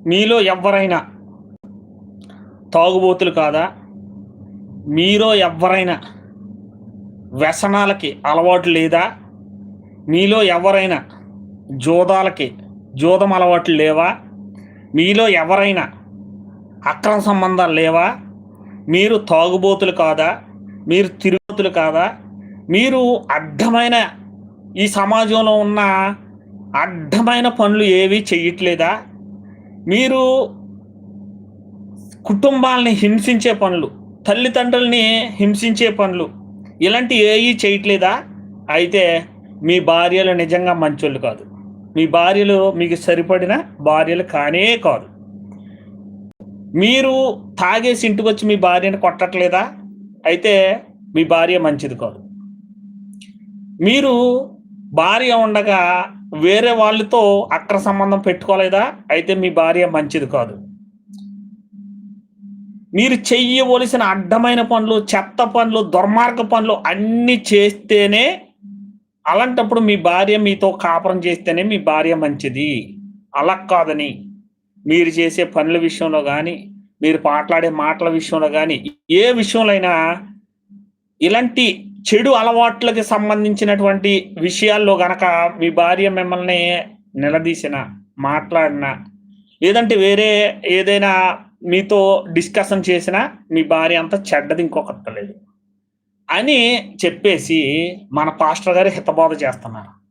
మీలో ఎవ్వరైనా తాగుబోతులు కాదా? మీలో ఎవ్వరైనా వ్యసనాలకి అలవాటు లేదా? మీలో ఎవరైనా జూదం అలవాట్లు లేవా? మీలో ఎవరైనా అక్రమ సంబంధాలు లేవా? మీరు తాగుబోతులు కాదా? మీరు తిరుగుతులు కాదా? మీరు అడ్డమైన ఈ సమాజంలో ఉన్న అడ్డమైన పనులు ఏవి చెయ్యట్లేదా? మీరు కుటుంబాలని హింసించే పనులు, తల్లిదండ్రుల్ని హింసించే పనులు ఇలాంటి ఏవి చేయట్లేదా? అయితే మీ భార్యలు నిజంగా మంచోళ్ళు కాదు. మీ భార్యలు మీకు సరిపడిన భార్యలు కానే కాదు. మీరు తాగేసి ఇంటికొచ్చి మీ భార్యని కొట్టట్లేదా? అయితే మీ భార్య మంచిది కాదు. మీరు భార్య ఉండగా వేరే వాళ్ళతో అక్రమ సంబంధం పెట్టుకోలేదా? అయితే మీ భార్య మంచిది కాదు. మీరు చెయ్యవలసిన అడ్డమైన పనులు, చెత్త పనులు, దుర్మార్గ పనులు అన్నీ చేస్తేనే, అలాంటప్పుడు మీ భార్య మీతో కాపురం చేస్తేనే మీ భార్య మంచిది. అలా కాదని మీరు చేసే పనుల విషయంలో కానీ, మీరు మాట్లాడే మాటల విషయంలో కానీ, ఏ విషయంలో అయినా ఇలాంటి చెడు అలవాట్లకి సంబంధించినటువంటి విషయాల్లో గనక మీ భార్య మిమ్మల్ని నిలదీసినా, మాట్లాడినా, లేదంటే వేరే ఏదైనా మీతో డిస్కషన్ చేసినా, మీ భార్య అంత చెడ్డది ఇంకొకటి లేదు అని చెప్పేసి మన పాస్టర్ గారు హితబోధ చేస్తున్నారు.